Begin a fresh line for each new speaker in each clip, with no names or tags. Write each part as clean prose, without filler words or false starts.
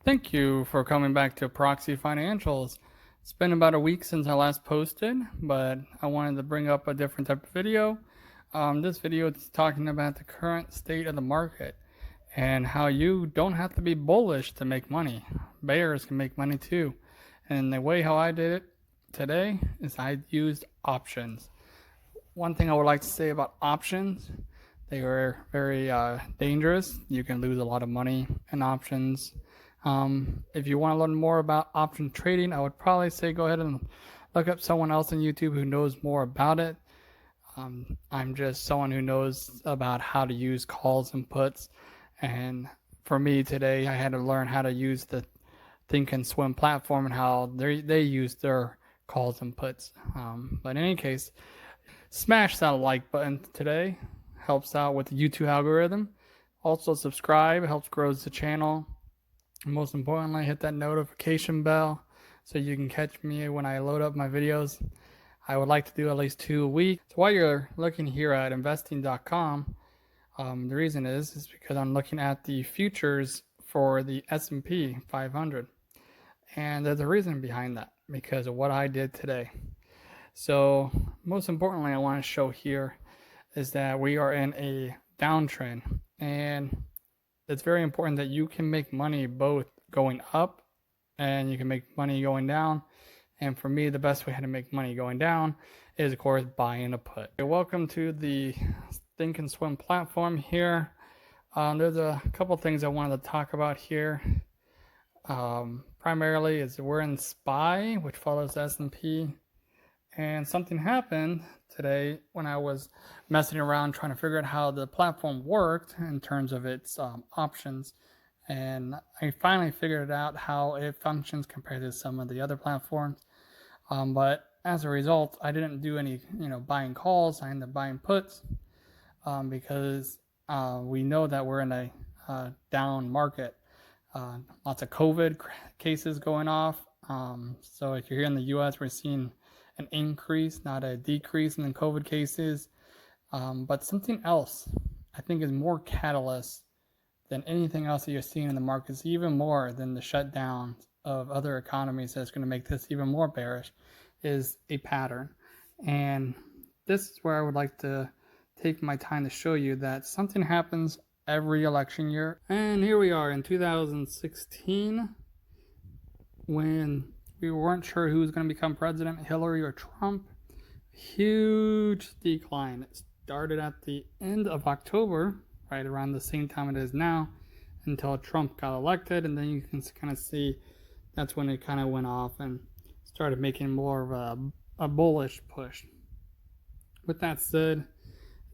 Thank you for coming back to Proxy Financials. It's been about a week since I last posted, but I wanted to bring up a different type of video. This video is talking about the current state of the market and how you don't have to be bullish to make money. Bears can make money too. And the way how I did it today is I used options. One thing I would like to say about options, they are very dangerous. You can lose a lot of money in options. If you want to learn more about option trading, I would probably say go ahead and look up someone else on YouTube who knows more about it. I'm just someone who knows about how to use calls and puts. And for me today, I had to learn how to use the Think and Swim platform and how they use their calls and puts. But in any case, smash that like button today. Helps out with the YouTube algorithm. Also subscribe, helps grow the channel. Most importantly, hit that notification bell so you can catch me when I load up my videos. I would like to do at least 2 a week. So while you're looking here at investing.com, the reason is because I'm looking at the futures for the S&P 500. And there's a reason behind that because of what I did today. So most importantly, I want to show here is that we are in a downtrend, and it's very important that you can make money both going up and you can make money going down. And for me, the best way to make money going down is, of course, buying a put. Welcome to the Think and Swim platform here. There's a couple things I wanted to talk about here. Primarily is we're in SPY, which follows S&P. And something happened today when I was messing around trying to figure out how the platform worked in terms of its options. And I finally figured out how it functions compared to some of the other platforms. But as a result, I didn't do any buying calls. I ended up buying puts because we know that we're in a down market. Lots of COVID cases going off. So if you're here in the US, we're seeing an increase, not a decrease in the COVID cases. But something else I think is more catalyst than anything else that you're seeing in the markets, even more than the shutdown of other economies that's going to make this even more bearish, is a pattern. And this is where I would like to take my time to show you that something happens every election year. And here we are in 2016 when we weren't sure who was going to become president, Hillary or Trump. Huge decline. It started at the end of October, right around the same time it is now, until Trump got elected. And then you can kind of see that's when it kind of went off and started making more of a bullish push. With that said,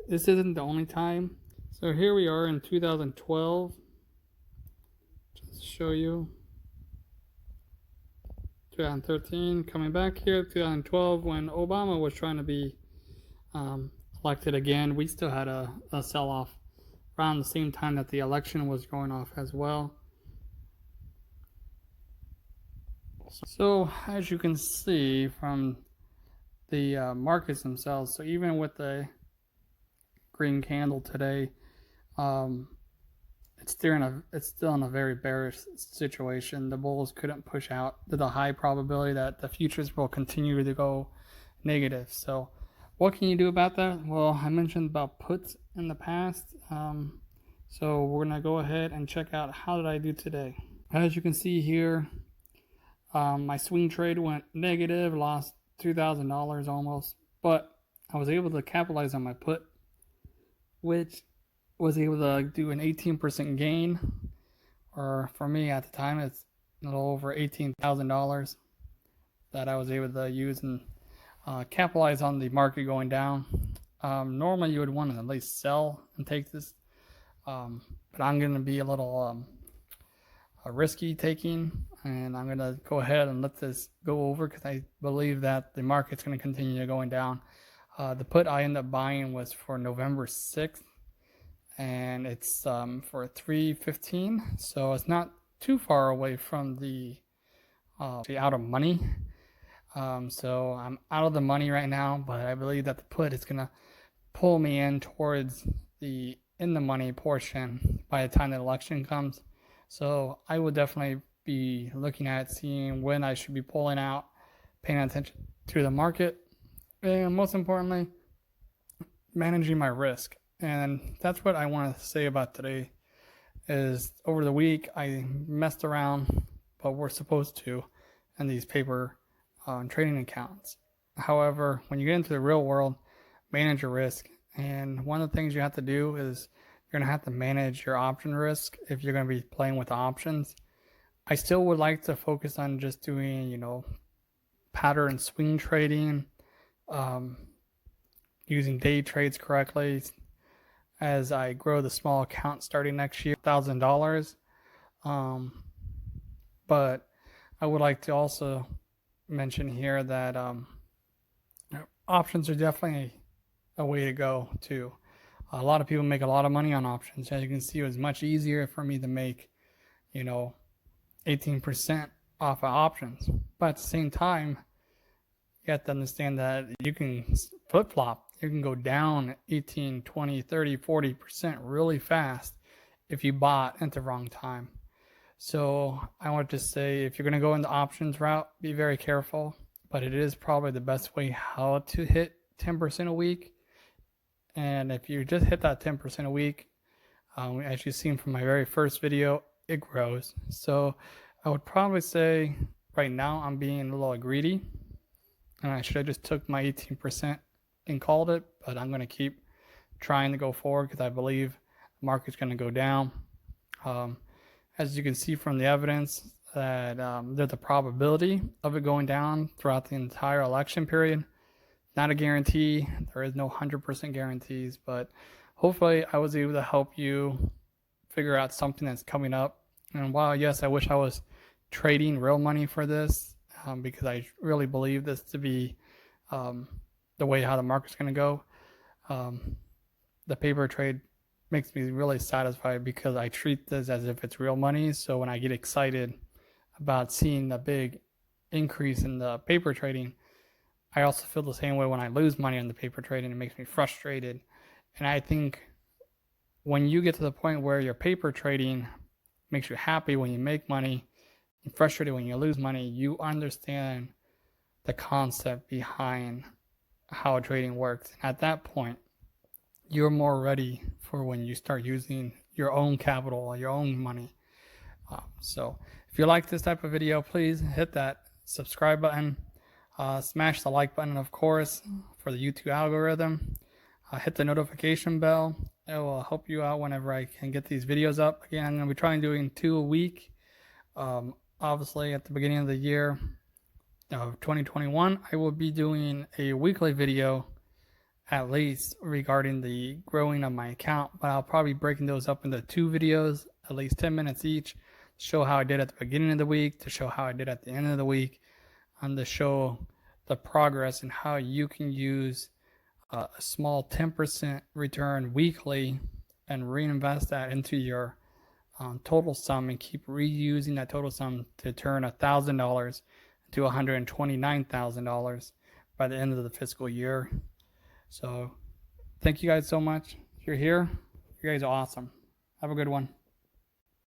this isn't the only time. So here we are in 2012. Just to show you. 2013, coming back here, 2012, when Obama was trying to be elected again, we still had a sell-off around the same time that the election was going off as well. So as you can see from the markets themselves, so even with the green candle today, it's still in a very bearish situation. The bulls couldn't push out. There's a high probability that the futures will continue to go negative. So what can you do about that? Well, I mentioned about puts in the past. So we're going to go ahead and check out how did I do today. As you can see here, my swing trade went negative, lost $2,000 almost. But I was able to capitalize on my put, which was able to do an 18% gain, or for me at the time, it's a little over $18,000 that I was able to use and capitalize on the market going down. Normally, you would want to at least sell and take this, but I'm going to be a little risky taking, and I'm going to go ahead and let this go over because I believe that the market's going to continue going down. The put I ended up buying was for November 6th. And it's for 315, so it's not too far away from the out of money. So I'm out of the money right now, but I believe that the put is gonna pull me in towards the in the money portion by the time the election comes. So I would definitely be looking at, seeing when I should be pulling out, paying attention to the market, and most importantly, managing my risk. And that's what I want to say about today. Is over the week I messed around, but we're supposed to, in these paper trading accounts. However, when you get into the real world, manage your risk. And one of the things you have to do is you're going to have to manage your option risk if you're going to be playing with options. I still would like to focus on just doing, pattern swing trading, using day trades correctly as I grow the small account starting next year, $1,000. But I would like to also mention here that options are definitely a way to go too. A lot of people make a lot of money on options. As you can see, it was much easier for me to make, 18% off of options. But at the same time, you have to understand that you can flip flop. You can go down 18, 20, 30, 40% really fast if you bought at the wrong time. So I want to say, if you're going to go into options route, be very careful. But it is probably the best way how to hit 10% a week. And if you just hit that 10% a week, as you've seen from my very first video, it grows. So I would probably say right now I'm being a little greedy, and I should have just took my 18% and called it, but I'm going to keep trying to go forward because I believe the market's going to go down. As you can see from the evidence, that there's a probability of it going down throughout the entire election period. Not a guarantee. There is no 100% guarantees, but hopefully I was able to help you figure out something that's coming up. And while, yes, I wish I was trading real money for this, because I really believe this to be the way how the market's going to go. The paper trade makes me really satisfied because I treat this as if it's real money. So when I get excited about seeing the big increase in the paper trading, I also feel the same way when I lose money on the paper trading. It makes me frustrated. And I think when you get to the point where your paper trading makes you happy when you make money and frustrated when you lose money, you understand the concept behind how trading works. And at that point, you're more ready for when you start using your own capital, your own money. So if you like this type of video, please hit that subscribe button. Smash the like button, of course, for the YouTube algorithm. Hit the notification bell. It will help you out whenever I can get these videos up. Again, I'm going to be trying doing 2 a week. Obviously, at the beginning of the year of 2021, I will be doing a weekly video at least regarding the growing of my account, but I'll probably be breaking those up into 2 videos, at least 10 minutes each, to show how I did at the beginning of the week, to show how I did at the end of the week, and to show the progress and how you can use a small 10% return weekly and reinvest that into your total sum and keep reusing that total sum to turn $1,000 to $129,000 by the end of the fiscal year. So thank you guys so much. If you're here, you guys are awesome. Have a good one.